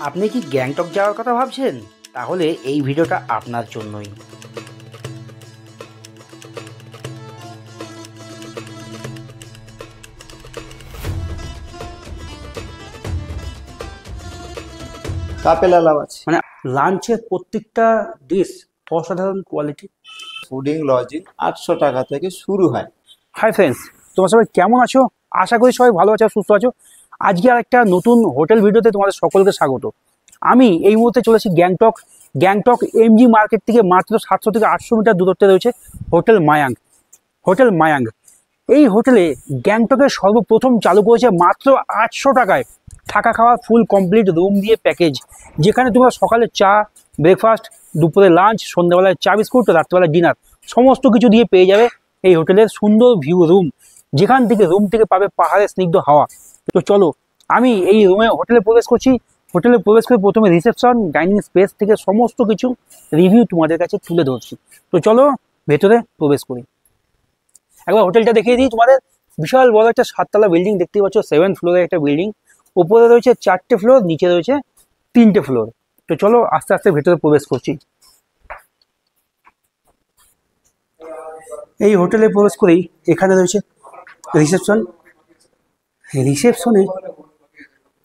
আপনি কি গ্যাংটক যাওয়ার কথা ভাবছেন? তাহলে এই ভিডিওটা আপনার জন্যই। কাপেলা লাভ আছে, মানে লাঞ্চের প্রত্যেকটা ডিশ অসাধারণ কোয়ালিটি। ফুডিং লজিং 800 টাকা থেকে শুরু হয়। হাই ফ্রেন্ডস, তোমরা সবাই কেমন আছো? আশা করি সবাই ভালো আছো, সুস্থ আছো। আজকে আর একটা নতুন হোটেল ভিডিওতে তোমাদের সকলকে স্বাগত। আমি এই মুহূর্তে চলেছি গ্যাংটক এমজি মার্কেট থেকে মাত্র 700 থেকে 800 মিটার দূরত্বে রয়েছে হোটেল মায়াং। এই হোটেলে গ্যাংটকের সর্বপ্রথম চালু করেছে মাত্র 800 টাকায় থাকা খাওয়া ফুল কমপ্লিট রুম দিয়ে প্যাকেজ, যেখানে তোমরা সকালে চা, ব্রেকফাস্ট, দুপুরে লাঞ্চ, সন্ধ্যাবেলায় চা বিস্কুট, রাত্রেবেলায় ডিনার সমস্ত কিছু দিয়ে পেয়ে যাবে এই হোটেলের সুন্দর ভিউ রুম, যেখান থেকে রুম থেকে পাবে পাহাড়ের স্নিগ্ধ হাওয়া। তো চলো, আমি এই হোটেলে প্রবেশ করছি। হোটেলে প্রবেশ করে প্রথমে রিসেপশন, ডাইনিং স্পেস থেকে সমস্ত কিছু রিভিউ তোমাদের কাছে তুলে ধরছি। তো চলো ভেতরে প্রবেশ করি। একবার হোটেলটা দেখিয়ে দিই তোমাদের। বিশাল বড় একটা 7তলা বিল্ডিং দেখতে পাচ্ছ, 7 ফ্লোরের একটা বিল্ডিং। উপরে রয়েছে 4টে ফ্লোর, নিচে রয়েছে 3টে ফ্লোর। তো চলো আস্তে আস্তে ভেতরে প্রবেশ করছি। এই হোটেলে প্রবেশ করেই এখানে রয়েছে রিসেপশনে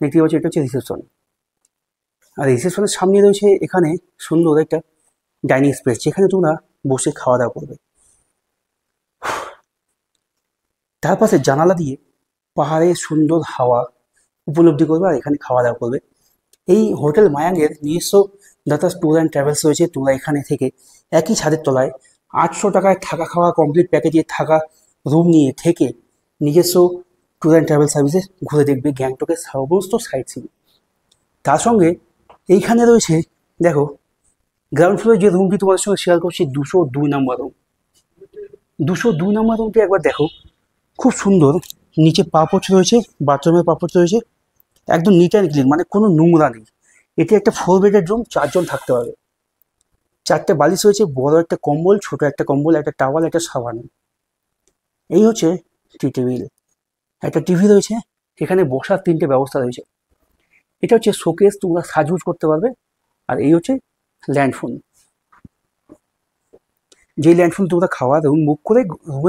দেখতে পাচ্ছ, এটা হচ্ছে রিসেপশন। আর রিসেপশনের সামনে রয়েছে এখানে সুন্দর একটা ডাইনিং স্পেস, যেখানে তোমরা বসে খাওয়া দাওয়া করবে। তার পাশে জানালা দিয়ে পাহাড়ের সুন্দর হাওয়া উপলব্ধি করবে আর এখানে খাওয়া দাওয়া করবে। এই হোটেল মায়াঙ্গের নিজস্ব দাতাস ট্যুর অ্যান্ড ট্রাভেলস রয়েছে। তোমরা এখানে থেকে একই ছাদের তলায় 800 টাকায় থাকা খাওয়া কমপ্লিট প্যাকেজে থাকা রুম নিয়ে থেকে নিজস্ব ট্যুর অ্যান্ড ট্রাভেল সার্ভিসে ঘুরে দেখবে গ্যাংটকের সমস্ত সাইট সিন। তার সঙ্গে এইখানে রয়েছে, দেখো, গ্রাউন্ড ফ্লোরে যে রুমটি তোমাদের সঙ্গে শেয়ার করছি, 202 নম্বর রুম। 202 নম্বর রুমটি একবার দেখো, খুব সুন্দর। নিচে পাপোছ রয়েছে, বাথরুমের পাপোছ রয়েছে, একদম নিট অ্যান্ড ক্লিন, মানে কোনো নোংরা নেই। এটি একটা 4 বেডের রুম, 4 জন থাকতে পারবে। 4টে বালিশ রয়েছে, বড় একটা কম্বল, ছোট একটা কম্বল, একটা টাওয়াল, একটা সাবান। এই হচ্ছে টি টেবিল, একটা টিভি রয়েছে, এখানে বসার 3টে ব্যবস্থা রয়েছে। এটা হচ্ছে শোকেস, তোমরা সাজগুজ করতে পারবে। আর এই হচ্ছে ল্যান্ডফোন, যেই ল্যান্ডফোন তোমরা খাওয়া রুমে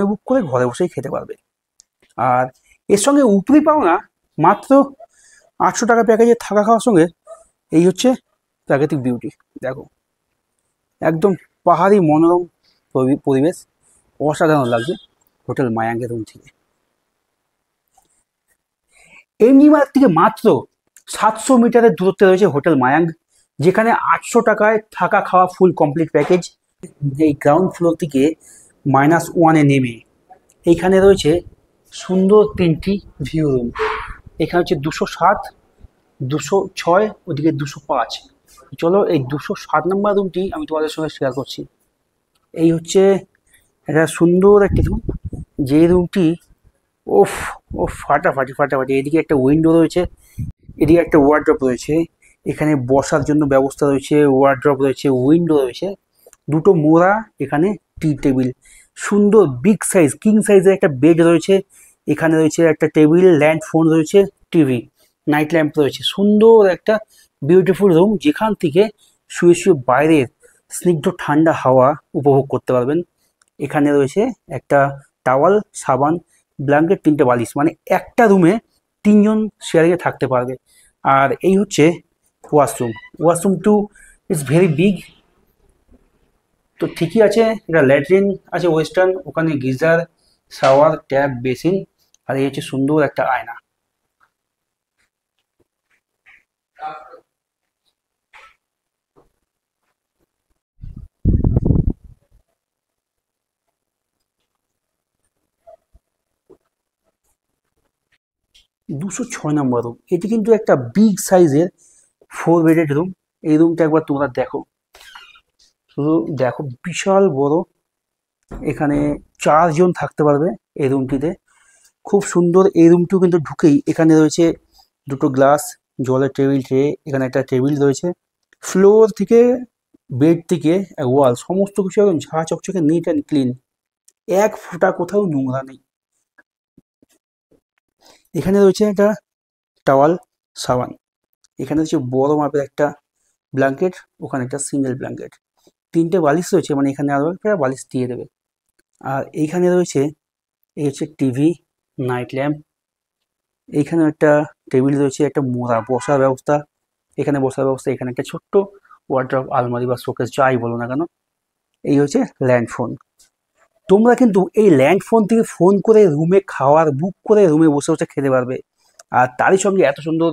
বুক করে ঘরে বসেই খেতে পারবে। আর এর সঙ্গে উপরি পাওনা মাত্র 800 টাকা প্যাকেজে থাকা খাওয়ার সঙ্গে এই হচ্ছে প্রাকৃতিক বিউটি। দেখো, একদম পাহাড়ি মনোরম পরিবেশ, অসাধারণ লাগছে হোটেল মায়াঙ্গের রুম থেকে। এমনি মার্কেট থেকে মাত্র 700 মিটারের দূরত্বে রয়েছে হোটেল মায়াঙ্গ, যেখানে 800 টাকায় থাকা খাওয়া ফুল কমপ্লিট প্যাকেজ। এই গ্রাউন্ড ফ্লোর থেকে -1-এ নেমে এইখানে রয়েছে সুন্দর 3টি ভিউ রুম। এখানে হচ্ছে 207, 206, ওদিকে 205। চলো এই 207 নম্বর রুমটি আমি তোমাদের সঙ্গে শেয়ার করছি। এই হচ্ছে একটা সুন্দর একটা রুম, যে রুমটি ওফ ও ফাটাফাটি। এদিকে একটা উইন্ডো রয়েছে, এদিকে একটা ওয়ার্ড্রপ রয়েছে, এখানে বসার জন্য ব্যবস্থা রয়েছে, ওয়ার্ড্রপ রয়েছে, উইন্ডো রয়েছে, 2টো মোড়া, এখানে টি টেবিল, সুন্দর বিগ সাইজ কিং সাইজের একটা বেড রয়েছে, এখানে রয়েছে একটা টেবিল, ল্যান্ড ফোন রয়েছে, টিভি, নাইট ল্যাম্প রয়েছে। সুন্দর একটা বিউটিফুল রুম, যেখান থেকে শুয়ে বাইরের স্নিগ্ধ ঠান্ডা হাওয়া উপভোগ করতে পারবেন। এখানে রয়েছে একটা টাওয়াল, সাবান, ব্ল্যাঙ্কেট, 3টে বালিশ, মানে একটা রুমে 3 জন শেয়ারিংয়ে থাকতে পারবে। আর এই হচ্ছে washroom too is very big. তো ঠিকই আছে, এটা ল্যাট্রিন আছে ওয়েস্টার্ন, ওখানে গিজার, শাওয়ার, ট্যাপ, বেসিন, আর এই হচ্ছে সুন্দর একটা আয়না। দুশো 6 নম্বর রুম, এটি কিন্তু একটা বিগ সাইজের 4 বেডেড রুম। এই রুমটা একবার তোমরা দেখো, শুধু দেখো, বিশাল বড়। এখানে 4 জন থাকতে পারবে এই রুমটিতে, খুব সুন্দর। এই রুমটিও কিন্তু ঢুকেই এখানে রয়েছে 2টো গ্লাস, জলের টেবিল ট্রে, এখানে একটা টেবিল রয়েছে। ফ্লোর থেকে, বেড থেকে ওয়াল, সমস্ত কিছু একদম ঝাঁ চকচকে, নিট অ্যান্ড ক্লিন, এক ফোঁটা কোথাও নোংরা নেই। এখানে রয়েছে একটা টাওয়াল, সাবান, এখানে হচ্ছে বড় মাপের একটা ব্ল্যাঙ্কেট, ওখানে একটা সিঙ্গেল ব্ল্যাঙ্কেট, 3টে বালিশ রয়েছে, মানে এখানে আরও একটা বালিশ দিয়ে দেবে। আর এইখানে রয়েছে, এই হচ্ছে টিভি, নাইট ল্যাম্প, এইখানে একটা টেবিল রয়েছে, একটা মোড়া বসার ব্যবস্থা, এখানে বসার ব্যবস্থা, এখানে একটা ছোট্ট ওয়ার্ড্রপ, আলমারি বা শোকেস যাই বলো না কেন। এই হচ্ছে ল্যান্ড ফোন। তোমরা কিন্তু এই ল্যান্ড ফোন থেকে ফোন করে রুমে খাওয়ার বুক করে রুমে বসে বসে খেতে পারবে, আর তারই সঙ্গে এত সুন্দর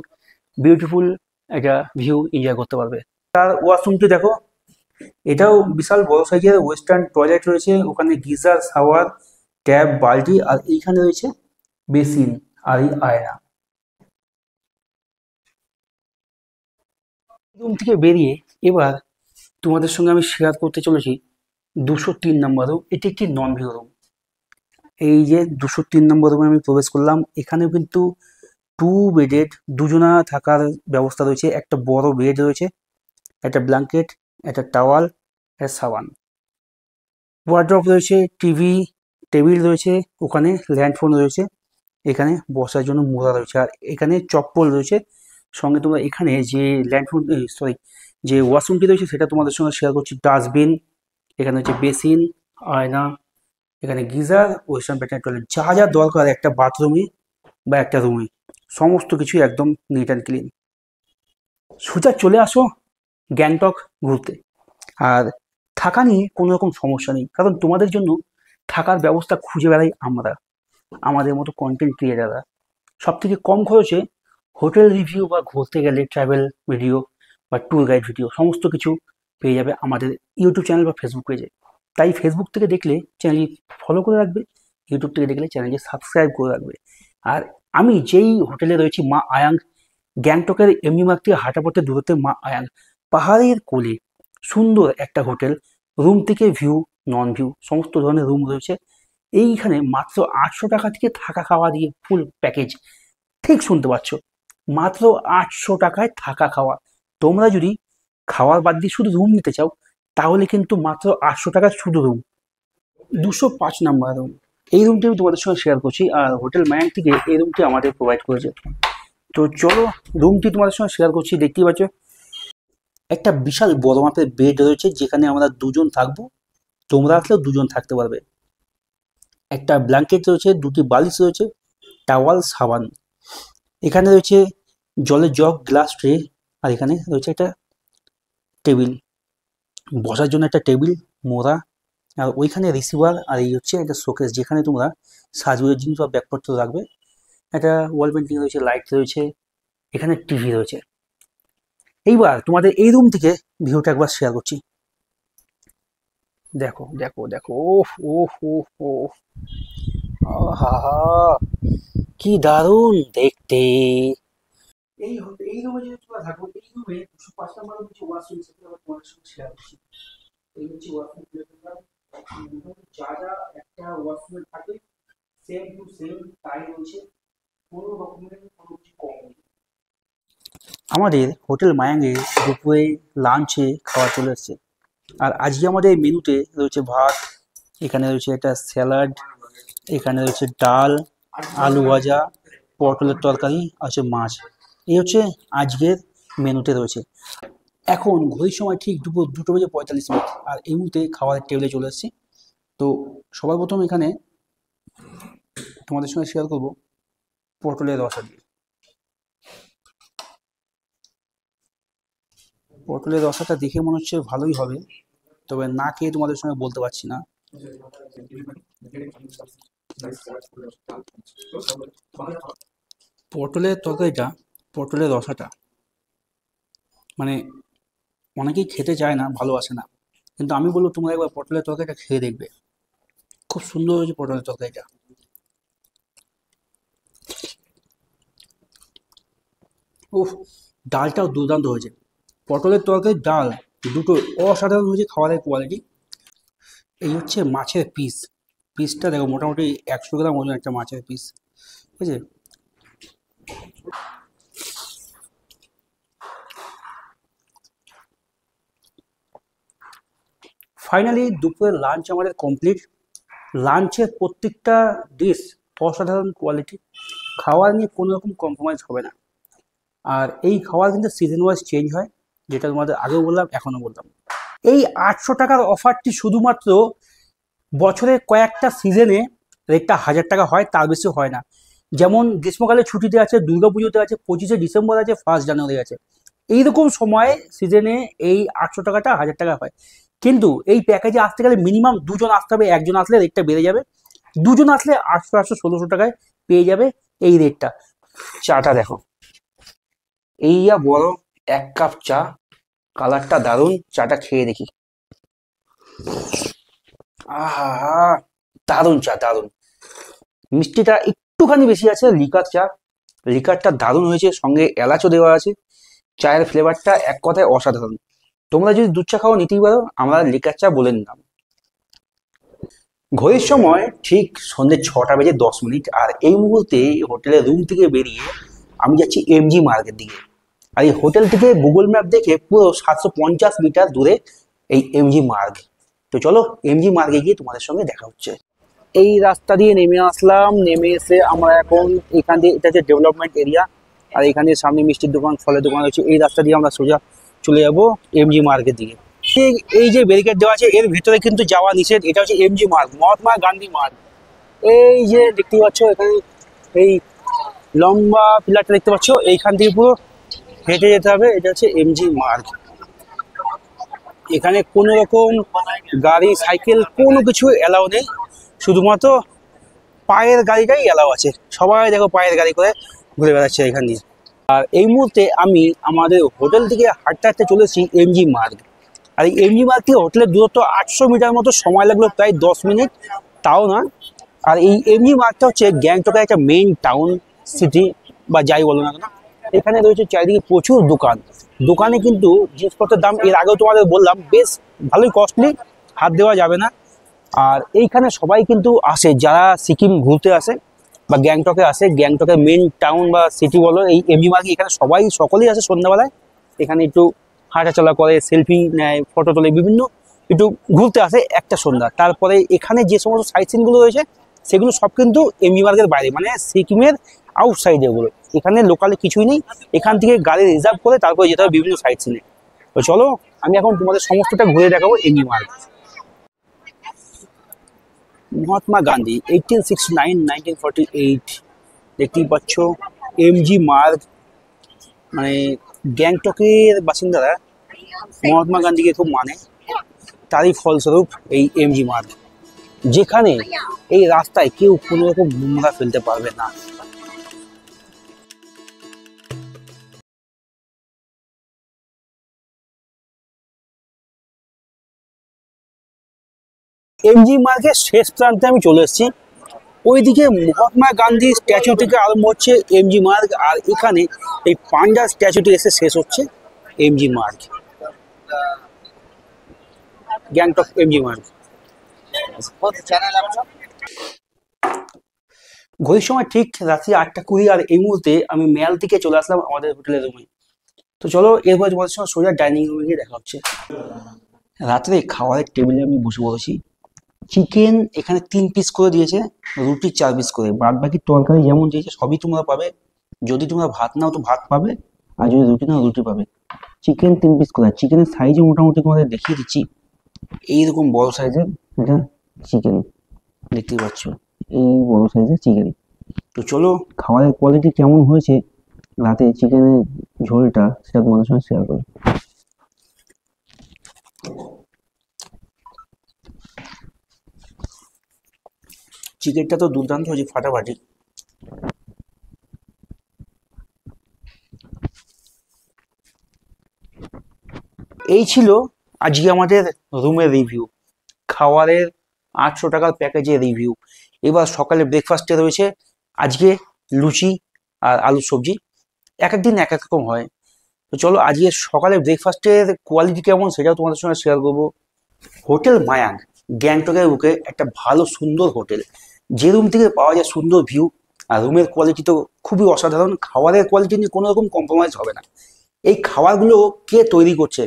বিউটিফুল একটা ভিউ এনজয় করতে পারবে। তার ওয়াশরুমটি দেখো, এটাও বিশাল বড় সাইজের ওয়েস্টার্ন টয়লেট রয়েছে, ওখানে গিজার, শাওয়ার, ট্যাপ, বালতি, আর এইখানে রয়েছে বেসিন আর এই আয়না। রুম থেকে বেরিয়ে এবার তোমাদের সঙ্গে আমি শেয়ার করতে চলেছি 203 নম্বর রুম। এটি একটি নন ভিউ রুম। এই যে 203 নম্বর রুমে আমি প্রবেশ করলাম, এখানেও কিন্তু 2 বেডেড, দুজনা থাকার ব্যবস্থা রয়েছে, একটা বড় বেড রয়েছে, একটা ব্ল্যাঙ্কেট, একটা টাওয়াল, একটা সাবান, ওয়ার্ড্রপ রয়েছে, টিভি, টেবিল রয়েছে, ওখানে ল্যান্ডফোন রয়েছে, এখানে বসার জন্য মোড়া রয়েছে, আর এখানে চপ্পল রয়েছে। সঙ্গে তোমরা এখানে যে ল্যান্ডফোন, সরি, যে ওয়াশরুমটি রয়েছে সেটা তোমাদের সঙ্গে শেয়ার করছি, ডাস্টবিন, এখানে হচ্ছে বেসিন, আয়না, এখানে গিজার, ওয়েস্টার্ন প্যাটার্ন টয়লেট, যা যা দরকার একটা বাথরুমে বা একটা রুমে, সমস্ত কিছু একদম নিট অ্যান্ড ক্লিন। সোজা চলে আসো গ্যাংটক ঘুরতে। আর থাকা নিয়ে কোনো রকম সমস্যা নেই, কারণ তোমাদের জন্য থাকার ব্যবস্থা খুঁজে বেড়াই আমরা, আমাদের মতো কন্টেন্ট ক্রিয়েটাররা। সব থেকে কম খরচে হোটেল রিভিউ বা ঘুরতে গেলে ট্রাভেল ভিডিও বা ট্যুর গাইড ভিডিও সমস্ত কিছু পেয়ে যাবে আমাদের ইউটিউব চ্যানেল বা ফেসবুক পেজে। তাই ফেসবুক থেকে দেখলে চ্যানেলটি ফলো করে রাখবে, ইউটিউব থেকে দেখলে চ্যানেলটি সাবস্ক্রাইব করে রাখবে। আর আমি যেই হোটেলে রয়েছি, মা আয়াং, গ্যাংটকের এমনি মার্গ থেকে হাঁটা পথে দূরত্বে মা আয়াং, পাহাড়ের কোলে সুন্দর একটা হোটেল। রুম থেকে ভিউ, নন ভিউ সমস্ত ধরনের রুম রয়েছে। এইখানে মাত্র 800 টাকা থেকে থাকা খাওয়া দিয়ে ফুল প্যাকেজ। ঠিক শুনতে পাচ্ছ, মাত্র 800 টাকায় থাকা খাওয়া। তোমরা যদি খাওয়ার বাদ দিয়ে শুধু রুম নিতে চাও, তাহলে কিন্তু মাত্র 800 টাকায় শুধু রুম। 205 নাম্বার রুম, এই রুমটি আমি তোমাদের সঙ্গে শেয়ার করছি, আর হোটেল মায়াং থেকে এই রুমটি আমাদের প্রোভাইড করেছে। তো চলো রুমটি তোমাদের সঙ্গে শেয়ার করছি। দেখতেই পাচ্ছ একটা বিশাল বড় মাপের বেড রয়েছে, যেখানে আমরা দুজন থাকবো, তোমরা আসলেও দুজন থাকতে পারবে। একটা ব্ল্যাঙ্কেট রয়েছে, 2টি বালিশ রয়েছে, টাওয়াল, সাবান, এখানে রয়েছে জলের জগ, গ্লাস, ট্রে, আর এখানে রয়েছে একটা টেবিল, বসার জন্য একটা টেবিল, মোড়া, আর ওইখানে রিসিভার, আর এই হচ্ছে একটা শোকেস, যেখানে তোমরা সাজগোজের জিনিস বা ব্যাগপত্র রাখবে। একটা ওয়াল পেন্টিং রয়েছে, লাইট রয়েছে, এখানে টিভি রয়েছে। এইবার তোমাদের এই রুম থেকে ভিউটা একবার শেয়ার করছি। দেখো দেখো দেখো, ওহ ওহ ওহ ওহ, আহা, কি দারুণ দেখতে। এই রুমে যদি তোমরা থাকো, এই রুমে 205 নাম্বার হচ্ছে ওয়াশরুম, সেটা আবার তোমাদের সঙ্গে শেয়ার করছি। এই হচ্ছে ওয়াশরুম, যা যা একটা ওয়াশরুমে থাকে সেম টু সেম তাই রয়েছে, কোনো রকমের কোনো কিছু কম নেই। আমাদের হোটেল মায়াঙ্গে দুপুরে লাঞ্চে খাওয়া চলে এসছে, আর আজকে আমাদের মেনুতে রয়েছে ভাত, এখানে রয়েছে একটা স্যালাড, এখানে রয়েছে ডাল, আলু ভাজা, পটলের তরকারি, আছে মাছ। এই হচ্ছে আজকের মেনুতে রয়েছে। এখন ঘড়ির সময় ঠিক দুপুর 2:45, আর এই মুহূর্তে খাবারের টেবিলে চলে এসেছি। তো সবার প্রথম এখানে তোমাদের সঙ্গে শেয়ার করব পটলের রসা দিয়ে। পটলের রসাটা দেখে মনে হচ্ছে ভালোই হবে, তবে না খেয়ে তোমাদের সঙ্গে বলতে পারছি না। পটলের তরকারিটা, পটলের রসাটা, মানে অনেকেই খেতে চায় না, ভালোবাসে না, কিন্তু আমি বলবো তোমরা একবার পটলের তরকারিটা খেয়ে দেখবে, খুব সুন্দর হয়েছে পটলের তরকারিটা। উফ, ডালটাও দুর্দান্ত হয়েছে। পটলের তরকারি, ডাল, দুটো অসাধারণ হয়েছে খাবারের কোয়ালিটি। এই হচ্ছে মাছের পিস, পিসটা দেখো মোটামুটি 100 গ্রাম ওজন একটা মাছের পিস, ঠিক আছে। ফাইনালি দুপুরের লাঞ্চ আমাদের কমপ্লিট। লাঞ্চের প্রত্যেকটা ডিশ অসাধারণ কোয়ালিটি, খাওয়া নিয়ে কোনো রকম কম্প্রোমাইজ হবে না। আর এই খাবার কিন্তু সিজন ওয়াইজ চেঞ্জ হয়, যেটা তোমাদের আগেও বললাম এখনো বললাম। এই 800 টাকার অফারটি শুধুমাত্র বছরের কয়েকটা সিজনে রেটটা 1000 টাকা হয়, তার বেশি হয় না। যেমন গ্রীষ্মকালে ছুটিতে আছে, দুর্গাপুজোতে আছে, 25শে ডিসেম্বর আছে, 1 জানুয়ারি আছে। এইরকম সময় সিজনে এই 800 টাকাটা 1000 টাকা হয়। কিন্তু এই প্যাকেজে আসতে গেলে মিনিমাম 2জন আসতে হবে, একজন আসলে রেটটা বেড়ে যাবে। 2জন আসলে 800 800 1600 টাকায় পেয়ে যাবে এই রেটটা। চাটা দেখো, এই যা বড় 1 কাপ চা, কালারটা দারুণ। চাটা খেয়ে দেখি। আহা, দারুণ চা, দারুণ। মিষ্টিটা একটুখানি বেশি আছে, লিকার চা। লিকারটা দারুণ হয়েছে, সঙ্গে এলাচও দেওয়া আছে। চায়ের ফ্লেভারটা এক কথায় অসাধারণ। তোমরা যদি দুধ চা খাও নিতেই পারো, আমরা লিকার চা বলে নিলাম। ঘড়ির সময় ঠিক সন্ধ্যে 6টা বেজে 10 মিনিট, আর এই মুহূর্তে হোটেলের রুম থেকে বেরিয়ে আমি যাচ্ছি এমজি মার্গের দিকে। আর এই হোটেল থেকে গুগল ম্যাপ দেখে পুরো 750 মিটার দূরে এই এমজি মার্গ। তো চলো এমজি মার্গে গিয়ে তোমাদের সঙ্গে দেখা হচ্ছে। এই রাস্তা দিয়ে নেমে আসলাম, নেমে এসে আমরা এখন এখান দিয়ে, এটা হচ্ছে ডেভেলপমেন্ট এরিয়া, আর এখানে সামনে মিষ্টির দোকান, ফলের দোকান রয়েছে। এই রাস্তা দিয়ে আমরা সোজা চলে যাব এমজি মার্গের দিকে। এই যে ব্যারিকেড দেওয়া আছে, এর ভেতরে কিন্তু যাওয়া নিষেধ। এটা হচ্ছে এমজি মার্গ, মহাত্মা গান্ধী মার্গ। এই যে দেখতে পাচ্ছ এখানে, এই লম্বা পিলারটা দেখতে পাচ্ছ, এইখান থেকে পুরো হেঁটে যেতে হবে। এটা হচ্ছে এমজি মার্গ। এখানে কোনো রকম গাড়ি, সাইকেল কোনো কিছু এলাও নেই, শুধুমাত্র পায়ের গাড়িটাই এলাও আছে। সবাই দেখো পায়ের গাড়ি করে ঘুরে বেড়াচ্ছে এখান দিয়ে। আর এই মুহূর্তে আমি আমাদের হোটেল থেকে হাঁটতে হাঁটতে চলেছি এমজি মার্গ। আর এই এমজি মার্গ থেকে হোটেলের দূরত্ব 800 মিটার মতো, সময় লাগলো প্রায় 10 মিনিট, তাও না। আর এই এমজি মার্গটা হচ্ছে গ্যাংটকের একটা মেইন টাউন সিটি, বা যাই বলো না কেন। এখানে রয়েছে চারিদিকে প্রচুর দোকান। দোকানে কিন্তু জিনিসপত্রের দাম এর আগেও তোমাদের বললাম বেশ ভালোই কস্টলি, হাত দেওয়া যাবে না। আর এইখানে সবাই কিন্তু আসে, যারা সিকিম ঘুরতে আসে বা গ্যাংটকে আসে, গ্যাংটকের মেন টাউন বা সিটি বলো, এই এমজি মার্গে এখানে সকলেই আসে সন্ধ্যাবেলায়। এখানে একটু হাঁটাচলা করে, সেলফি নেয়, ফটো তোলে, বিভিন্ন একটু ঘুরতে আসে একটা সন্ধ্যা। তারপরে এখানে যে সমস্ত সাইট সিনগুলো রয়েছে সেগুলো সব কিন্তু এমজি মার্গের বাইরে, মানে সিকিমের আউটসাইডে ওগুলো। এখানে লোকালে কিছুই নেই, এখান থেকে গাড়ি রিজার্ভ করে তারপরে যেতে হবে বিভিন্ন সাইট সিনে। তো চলো আমি এখন তোমাদের সমস্তটা ঘুরে দেখাবো এমজি মার্গ। মহাত্মা গান্ধী 1869 1948, দেখতেই পাচ্ছ এমজি মার্গ। মানে গ্যাংটকের বাসিন্দারা মহাত্মা গান্ধীকে খুব মানে, তারই ফলস্বরূপ এই এমজি মার্গ, যেখানে এই রাস্তায় কেউ কোনো রকম নোংরা ফেলতে পারবে না। এমজি মার্গের শেষ প্রান্তে আমি চলে এসেছি। ওইদিকে মহাত্মা গান্ধী স্ট্যাচু থেকে আরম্ভ হচ্ছে এমজি মার্গ, আর এখানে এই পান্ডার স্ট্যাচুটি এসে শেষ হচ্ছে এমজি মার্গ, গ্যাংটক এমজি মার্গ। ঘড়ির সময় ঠিক রাত্রি 8টা 20, আর এই মুহূর্তে আমি ম্যাল থেকে চলে আসলাম আমাদের হোটেলের রুমে। তো চলো এরপরে তোমাদের সঙ্গে সোজা ডাইনিং রুমে গিয়ে দেখা হচ্ছে। রাত্রে খাওয়ারের টেবিলে আমি বসে পড়েছি। চিকেন এখানে 3 পিস করে দিয়েছে, রুটি 4 পিস করে, বাদ বাকি তরকারি যেমন দিয়েছে সবই তোমরা পাবে। যদি তোমরা ভাত নাও তো ভাত পাবে, আর যদি রুটি নাও রুটি পাবে। চিকেন 3 পিস করে, চিকেনের সাইজও মোটামুটি তোমাদের দেখিয়ে দিচ্ছি। এইরকম বড় সাইজের এটা চিকেন, দেখতেই পাচ্ছ, এই বড় সাইজের চিকেন। তো চলো খাবারের কোয়ালিটি কেমন হয়েছে রাতে চিকেনের ঝোলটা, সেটা তোমাদের সঙ্গে শেয়ার করি। চিকেনটা তো দুর্দান্ত হয়েছে, ফাটাফাটি। এই ছিল আজকে আমাদের রুমের রিভিউ, খাওয়ারের 800 টাকার প্যাকেজের রিভিউ। এবার সকালে ব্রেকফাস্টে রয়েছে আজকে লুচি আর আলুর সবজি, এক এক দিন এক এক রকম হয়। তো চলো আজকে সকালে ব্রেকফাস্টের কোয়ালিটি কেমন সেটাও তোমাদের সঙ্গে শেয়ার করবো। হোটেল মায়াং গ্যাংটকের বুকে একটা ভালো সুন্দর হোটেল, যে রুম থেকে পাওয়া যায় সুন্দর ভিউ, আর রুমের কোয়ালিটি তো খুবই অসাধারণ। খাবারের কোয়ালিটি নিয়ে কোনো রকম কম্প্রোমাইজ হবে না। এই খাবারগুলো কে তৈরি করছে,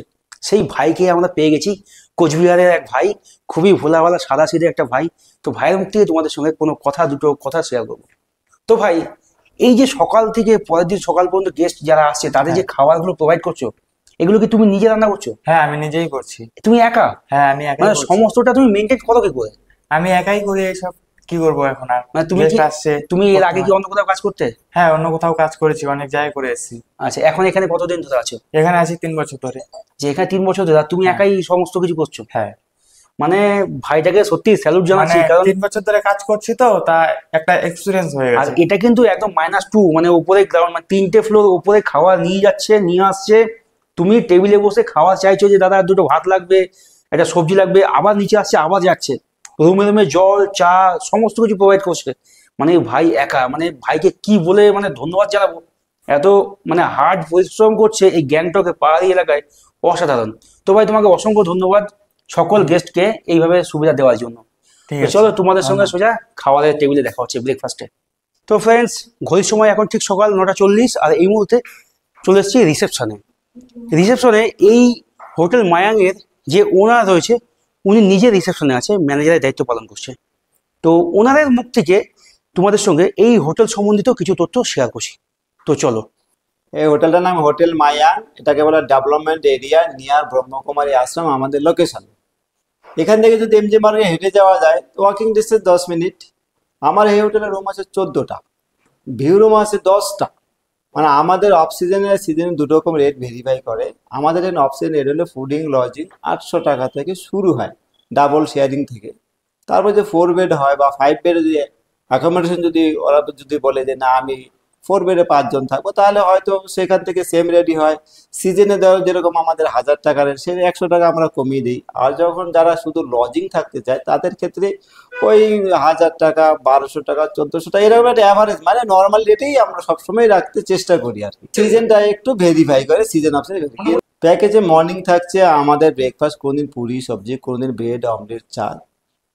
সেই ভাইকে আমরা পেয়ে গেছি, কোচবিহারের এক ভাই, খুবই ভোলাভালা সাদা সিধে একটা ভাই। তো ভাইয়ের মুখ থেকে তোমাদের সঙ্গে দুটো কথা শেয়ার করবো। তো ভাই, এই যে সকাল থেকে পরের দিন সকাল পর্যন্ত গেস্ট যারা আসছে তাদের যে খাবারগুলো প্রোভাইড করছো, এগুলো কি তুমি নিজে রান্না করছো? হ্যাঁ, আমি নিজেই করছি। তুমি একা? হ্যাঁ, আমি একাই মানে করছি। সমস্তটা তুমি মেনটেন করো কি করে? আমি একাই করি এসব, কি করবো এখন আর। মানে তুমি গেস্ট কি আসছে, তুমি এর করতে আগে কি হয়। অন্য কোথাও কাজ করতে? হ্যাঁ, অন্য কোথাও কাজ করেছি, অনেক জায়গায় করে এসেছি। আচ্ছা, এখন এখানে কতদিন ধরে আছো? এখানে আছি 3 বছর ধরে। যে এখানে 3 বছর ধরে আর তুমি হ্যাঁ। একাই সমস্ত কিছু করছো? হ্যাঁ, মানে ভাইটাকে সত্যি স্যালুট মানে জানাচ্ছি, কারণ 3 বছর ধরে কাজ করছি তো, তা একটা এক্সপিরিয়েন্স হয়ে আর গেছে। এটা কিন্তু একদম -2, মানে উপরে গ্রাউন্ড, মানে 3টে ফ্লোর উপরে খাওয়া নিয়ে যাচ্ছে নিয়ে আসছে। তুমি টেবিলে বসে খাওয়া চাইছো যে দাদা দুটো ভাত লাগবে, একটা সবজি লাগবে, আবার নিচে আসছে আবার যাচ্ছে, রুমে রুমে জল চা সমস্ত কিছু প্রোভাইড করছে। মানে ভাই একা, মানে ভাইকে কি বলে মানে ধন্যবাদ জানাবো, এত মানে হার্ড পরিশ্রম করছে এই গ্যাংটকে পাহাড়ি এলাকায়, অসাধারণ। তো ভাই তোমাকে অসংখ্য ধন্যবাদ সকল গেস্টকে এইভাবে সুবিধা দেওয়ার জন্য। ঠিক তো আছে, চলো তোমাদের সঙ্গে ধন্যবাদ। সোজা খাওয়ারের টেবিলে দেখা হচ্ছে ব্রেকফাস্টে। তো ফ্রেন্ডস, ঘড়ির সময় এখন ঠিক সকাল 9:40, আর এই মুহূর্তে চলে এসেছি রিসেপশনে। রিসেপশনে এই হোটেল মায়াংয়ের যে ওনার রয়েছে, উনি নিজে রিসেপশনে আছে, ম্যানেজারের দায়িত্ব পালন করছে। তো ওনাদের মুখ থেকে তোমাদের সঙ্গে এই হোটেল সম্বন্ধিত কিছু তথ্য শেয়ার করছি। তো চলো। এই হোটেলটার নাম হোটেল মায়াং। এটাকে বলে ডেভেলপমেন্ট এরিয়া নিয়ার ব্রহ্মকুমারী আশ্রম, আমাদের লোকেশন। এখান থেকে যদি এমজি মার্গে হেঁটে যাওয়া যায়, ওয়াকিং ডিস্টেন্স 10 মিনিট। আমার এই হোটেলের রুম আছে 14টা, ভিউ রুম আছে 10টা। মানে আমাদের অফ সিজনে সিজনে দুটো রকম রেট ভেরিফাই করে। আমাদের এই অফ সিজন রেট হলো ফুডিং লজিং 800 টাকা থেকে শুরু হয়, ডাবল শেয়ারিং থেকে। তারপর যে 4 বেড হয় বা 5 বেড যদি অ্যাকোমোডেশন, যদি ওরা যদি বলে যে না আমি 4 বেডে 5 জন থাকবো, তাহলে হয়তো সেখান থেকে সেম রেটই হয়। সিজনে দেওয়া যেরকম আমাদের 1000 টাকা রেট, সে 100 টাকা আমরা কমিয়ে দিই। আর যখন যারা শুধু লজিং থাকতে চায় তাদের ক্ষেত্রে ওই 1000 টাকা, 1200 টাকা, 1400 টাকা, এরকম একটা অ্যাভারেজ, মানে নর্মাল রেটেই আমরা সবসময় রাখতে চেষ্টা করি আর কি। সিজনটা একটু ভেরিফাই করে, সিজন অপশন। প্যাকেজে মর্নিং থাকছে আমাদের ব্রেকফাস্ট, কোনদিন পুরি সবজি, কোনদিন ব্রেড অমলেট চা।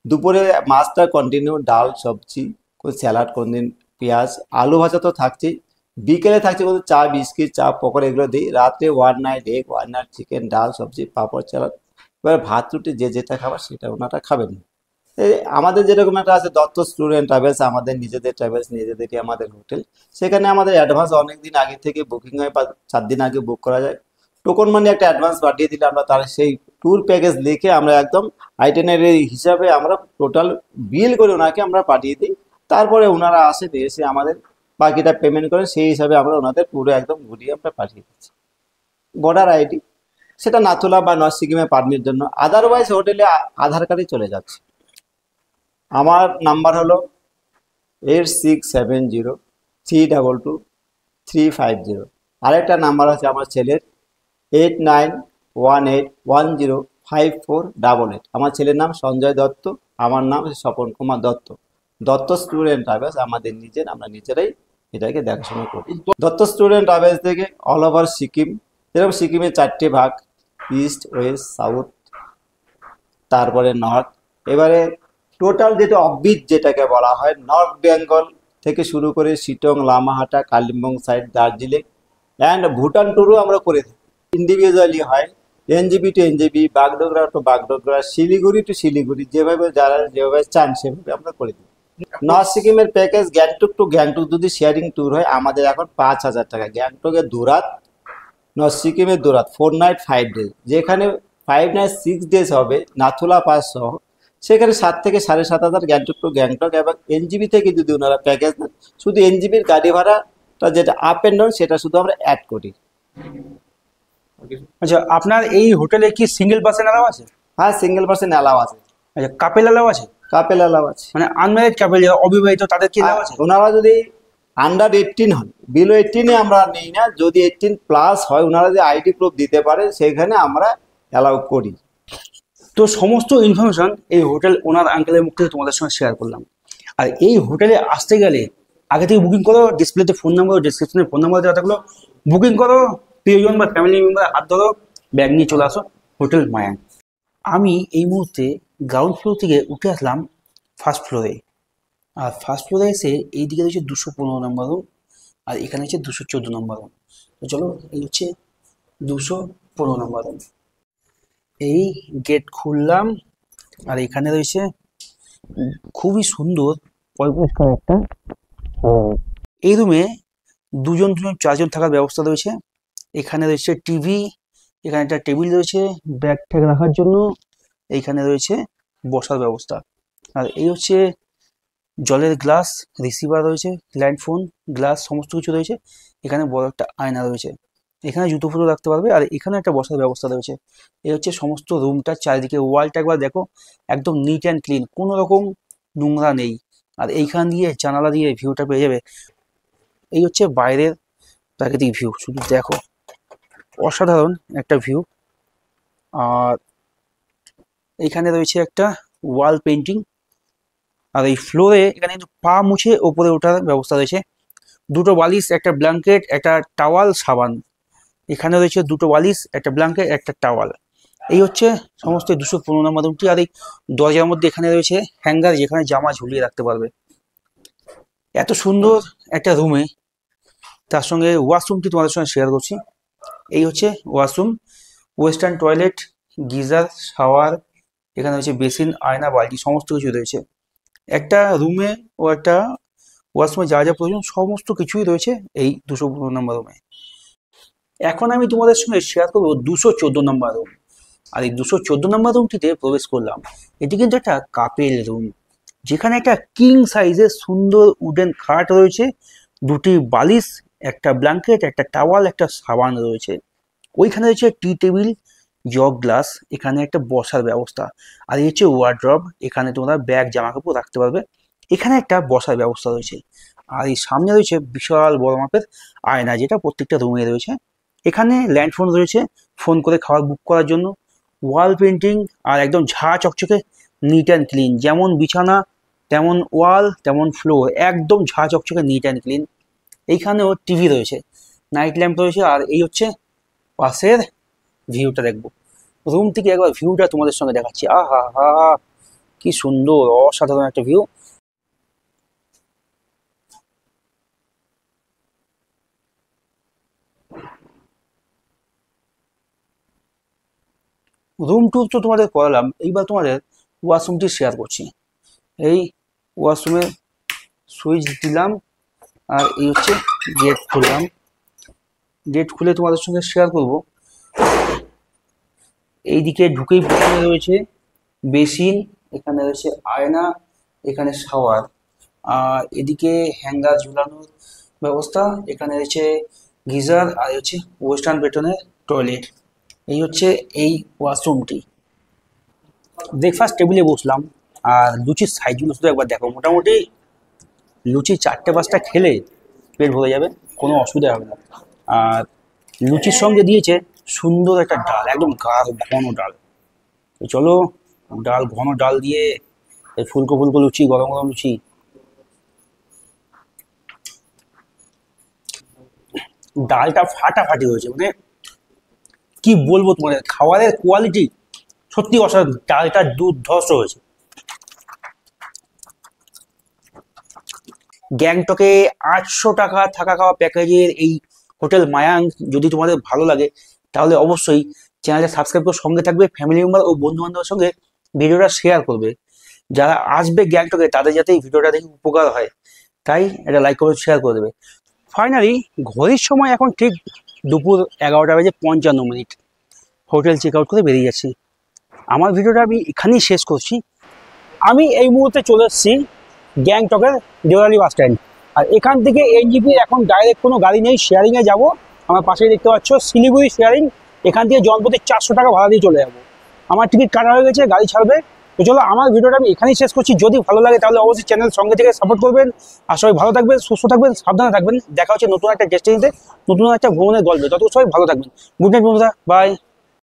দুপুরে মাছটা কন্টিনিউ, ডাল সবজি, কোন স্যালাড, কোনদিন পেঁয়াজ আলু ভাজা তো থাকছেই। বিকেলে থাকছে কোনদিন চা বিস্কিট চা পকোড়া, এগুলো দিই। রাত্রে 1 নাইট এগ, 1 নাইট চিকেন, ডাল সবজি পাঁপড় স্যালাড। এবার ভাত রুটি যে যেটা খাবার সেটা ওনারা খাবেন। এই আমাদের যেরকম একটা আছে দত্ত স্টুডেন্ট ট্রাভেলস, আমাদের নিজেদের ট্রাভেলস, নিজেদেরই আমাদের হোটেল। সেখানে আমাদের অ্যাডভান্স অনেক দিন আগে থেকে বুকিং হয়, বা 4 দিন আগে বুক করা যায়। টোকন মানি একটা অ্যাডভান্স পাঠিয়ে দিলে আমরা তার সেই ট্যুর প্যাকেজ লিখে আমরা একদম আইটিনারি হিসাবে আমরা টোটাল বিল করে ওনাকে আমরা পাঠিয়ে দিই। তারপরে ওনারা আসেন, এসে আমাদের বাকিটা পেমেন্ট করেন, সেই হিসাবে আমরা ওনাদের পুরো একদম ঘুরিয়ে আমরা পাঠিয়ে দিচ্ছি। বর্ডার আইডি সেটা নাথুলা বা নর্থ সিকিমে পারমিট জন্য, আদারওয়াইজ হোটেলে আধার কার্ডে চলে যাচ্ছে। আমার নাম্বার হলো 8670322350। আরেকটা নাম্বার আছে আমার ছেলের, 8918105488। আমার ছেলের নাম সঞ্জয় দত্ত, আমার নাম স্বপন কুমার দত্ত। দত্ত স্টুডেন্ট ট্রাভেলস আমাদের নিজের, আমরা নিজেরাই এটাকে দেখাশোনা করি। দত্ত স্টুডেন্ট ট্রাভেলস থেকে অল ওভার সিকিম, যেরকম সিকিমের 4টে ভাগ, ইস্ট ওয়েস্ট সাউথ, তারপরে নর্থ। এবারে টোটাল যেটা অফবিট যেটাকে বলা হয়, নর্থ বেঙ্গল থেকে শুরু করে শিটং, লামাহাটা, কালিম্পং সাইড, দার্জিলিং অ্যান্ড ভুটান ট্যুরও আমরা করে থাকি। ইন্ডিভিজুয়ালি হয়, NJP to NJP, Bagdogra to Bagdogra, Siliguri to Siliguri, যেভাবে যারা যেভাবে চান সেভাবে আমরা করে দিই। নর্থ সিকিমের প্যাকেজ গ্যাংটক টু গ্যাংটক যদি শেয়ারিং ট্যুর হয়, আমাদের এখন 5000 টাকা। গ্যাংটকের দূরাত, নর্থ সিকিমের দূরাত 4 নাইট 5 ডেজ, যেখানে 5 নাইট 6 ডেজ হবে নাথুলা পাস সহ, সেখানে 7 থেকে 7500 গ্যাংটক টু গ্যাংটক। এবং এনজিবি থেকে যদি ওনারা প্যাকেজ নেন, শুধু এনজিবির গাড়ি ভাড়াটা যেটা আপ অ্যান্ড ডাউন, সেটা শুধু আমরা অ্যাড করি। আচ্ছা, আপনার এই হোটেলে কি সিঙ্গেল পার্সন অ্যালাউ আছে? হ্যাঁ, সিঙ্গেল পার্সন অ্যালাউ আছে, আচ্ছা, কাপেল অ্যালাউ আছে? কাপেল অ্যালাউ আছে। মানে আনম্যারিড কাপেল যারা অবিবাহিত তাদের কি অ্যালাউ আছে? ওনারা যদি আন্ডার 18 হন, বিলো 18-এ আমরা নেই না। যদি 18+ হয়, ওনারা যদি আইডি প্রুফ দিতে পারে, সেখানে আমরা অ্যালাউ করি। তো সমস্ত ইনফরমেশন এই হোটেল ওনার আঙ্কেলের মুখ থেকে তোমাদের সঙ্গে শেয়ার করলাম। আর এই হোটেলে আসতে গেলে আগে থেকে বুকিং করো, ডিসপ্লেতে ফোন নাম্বার, ডিসক্রিপশনে ফোন নাম্বার দেওয়া থাকলো, বুকিং করো, প্রিয়জন বা ফ্যামিলি মেম্বার হাত ধরো, ব্যাগ নিয়ে চলে আসো হোটেল মায়াং। আমি এই মুহূর্তে গ্রাউন্ড ফ্লোর থেকে উঠে আসলাম ফার্স্ট ফ্লোরে। আর ফার্স্ট ফ্লোরে এসে এই দিকে হচ্ছে 215 নম্বর রুম, আর এখানে হচ্ছে 214 নম্বর রুম। তো চলো, এই হচ্ছে 215 নম্বর রুম। এই গেট খুললাম, আর এখানে রয়েছে খুবই সুন্দর পরিষ্কার একটা এই রুমে দুজন দুজন 4জন থাকার ব্যবস্থা রয়েছে। এখানে রয়েছে টিভি, এখানে একটা টেবিল রয়েছে ব্যাগ ট্যাগ রাখার জন্য, এইখানে রয়েছে বসার ব্যবস্থা। আর এই হচ্ছে জলের গ্লাস, রিসিভার রয়েছে, ল্যান্ডফোন, গ্লাস সমস্ত কিছু রয়েছে। এখানে বড় একটা আয়না রয়েছে, এখানে জুতো ফুটো রাখতে পারবে। আর এখানে একটা বসার ব্যবস্থা রয়েছে। এই হচ্ছে সমস্ত রুমটার চারিদিকে ওয়ালটা একবার দেখো, একদম নিট অ্যান্ড ক্লিন, কোনো রকম নোংরা নেই। আর এইখান দিয়ে জানালা দিয়ে ভিউটা পেয়ে যাবে। এই হচ্ছে বাইরের প্রাকৃতিক ভিউ, শুধু দেখো অসাধারণ একটা ভিউ। আর এইখানে রয়েছে একটা ওয়াল পেন্টিং। আর এই ফ্লোরে এখানে কিন্তু পা মুছে ওপরে ওঠার ব্যবস্থা রয়েছে। দুটো বালিশ, একটা ব্ল্যাঙ্কেট, একটা টাওয়াল, সাবান। এখানে রয়েছে দুটো বালিশ, একটা ব্ল্যাঙ্কেট, একটা টাওয়াল। এই হচ্ছে সমস্ত 215 নম্বর রুমটি। আর এই দরজার মধ্যে এখানে রয়েছে হ্যাঙ্গার, যেখানে জামা ঝুলিয়ে রাখতে পারবে। এত সুন্দর একটা রুমে তার সঙ্গে ওয়াশরুমটি তোমাদের সঙ্গে শেয়ার করছি। এই হচ্ছে washroom, western toilet, geyser, shower, এখানে রয়েছে বেসিন, আয়না, বালতি, সমস্ত কিছু রয়েছে। একটা রুমে ও একটা ওয়াশরুমে যা যা প্রয়োজন সমস্ত কিছুই রয়েছে এই 215 নম্বর রুমে। এখন আমি তোমাদের সঙ্গে শেয়ার করবো 214 নম্বর রুম। আর এই 214 নম্বর রুমটিতে প্রবেশ করলাম। এটি কিন্তু একটা কাপেল রুম, যেখানে একটা কিং সাইজের সুন্দর উডেন খাট রয়েছে, দুটি বালিশ, একটা ব্ল্যাঙ্কেট, একটা টাওয়াল, একটা সাবান রয়েছে। ওইখানে রয়েছে টি টেবিল, জগ গ্লাস, এখানে একটা বসার ব্যবস্থা। আর এই হচ্ছে ওয়ার্ড্রব, এখানে তোমরা ব্যাগ জামা কাপড় রাখতে পারবে। এখানে একটা বসার ব্যবস্থা রয়েছে। আর এই সামনে রয়েছে বিশাল বড় মাপের আয়না, যেটা প্রত্যেকটা রুমে রয়েছে। এখানে ল্যান্ডফোন রয়েছে ফোন করে খাবার বুক করার জন্য। ওয়াল পেন্টিং আর একদম ঝাঁ চকচকে নিট অ্যান্ড ক্লিন, যেমন বিছানা তেমন ওয়াল তেমন ফ্লোর, একদম ঝাঁ চকচকে নিট অ্যান্ড ক্লিন। এইখানেও টিভি রয়েছে, নাইট ল্যাম্প রয়েছে। আর এই হচ্ছে পাশের ভিউটা, দেখবো রুম থেকে একবার ভিউটা তোমাদের সঙ্গে দেখাচ্ছি। আহা হা, কি সুন্দর, অসাধারণ একটা ভিউ। রুম টুর তো তোমাদের করালাম, এইবার তোমাদের ওয়াশরুমটি শেয়ার করছি। এই ওয়াশরুমের সুইচ দিলাম, আর এই হচ্ছে গেট খুললাম। গেট খুলে তোমাদের সঙ্গে শেয়ার করব। এইদিকে ঢুকেই প্রথমে রয়েছে বেসিন, এখানে রয়েছে আয়না, এখানে শাওয়ার। আর এদিকে হ্যাঙ্গার ঝুলানোর ব্যবস্থা, এখানে রয়েছে গিজার, আর হচ্ছে ওয়েস্টার্ন প্যাটার্নের টয়লেট। এই হচ্ছে এই ওয়াশরুমটি। ব্রেকফাস্ট টেবিলে বসলাম, আর লুচির সাইজগুলো শুধু একবার দেখো। মোটামুটি লুচি 4-5টা খেলে পেট ভরে যাবে, কোনো অসুবিধা হবে না। আর লুচির সঙ্গে দিয়েছে সুন্দর একটা ডাল, একদম গাঢ় ঘন ডাল। তো চলো, ডাল, ঘন ডাল দিয়ে এই ফুলকো ফুলকো লুচি, গরম গরম লুচি। ডালটা ফাটাফাটি হয়েছে, মানে কি বলবো তোমাদের, খাবারের কোয়ালিটি সত্যি অসাধারণ। ডালটা দুর্ধর্ষ হয়েছে। গ্যাংটকে 800 টাকা থাকা খাওয়া প্যাকেজের এই হোটেল মায়াং যদি তোমাদের ভালো লাগে, তাহলে অবশ্যই চ্যানেলটা সাবস্ক্রাইব করে সঙ্গে থাকবে। ফ্যামিলি মেম্বার ও বন্ধু বান্ধবের সঙ্গে ভিডিওটা শেয়ার করবে। যারা আসবে গ্যাংটকে তাদের যাতে এই ভিডিওটা দেখে উপকার হয়, তাই এটা লাইক করে শেয়ার করে দেবে। ফাইনালি ঘড়ির সময় এখন ঠিক দুপুর 11:55। হোটেল চেক আউট করে বেরিয়ে যাচ্ছি। আমার ভিডিওটা আমি এখানেই শেষ করছি। আমি এই মুহূর্তে চলে এসেছি গ্যাংটকের দেওয়ালি বাস স্ট্যান্ড। আর এখান থেকে এনজিপির এখন ডাইরেক্ট কোনো গাড়ি নেই, শেয়ারিংয়ে যাব। আমার পাশেই দেখতে পাচ্ছ শিলিগুড়ি শেয়ারিং, এখান থেকে জনপ্রতি 400 টাকা ভাড়া দিয়ে চলে যাবো। আমার টিকিট কাটা হয়ে গেছে, গাড়ি ছাড়বে। তো চলো, আমার ভিডিওটা আমি এখানেই শেষ করছি। যদি ভালো লাগে তাহলে অবশ্যই চ্যানেল সঙ্গে থেকে সাপোর্ট করবেন। আর সবাই ভালো থাকবেন, সুস্থ থাকবেন, সাবধানে থাকবেন। দেখা হচ্ছে নতুন একটা ডেস্টিনিতে, নতুন একটা ভ্রমণের গল্পে। তত সবাই ভালো থাকবেন। গুড নাইট বন্ধুরা, বাই।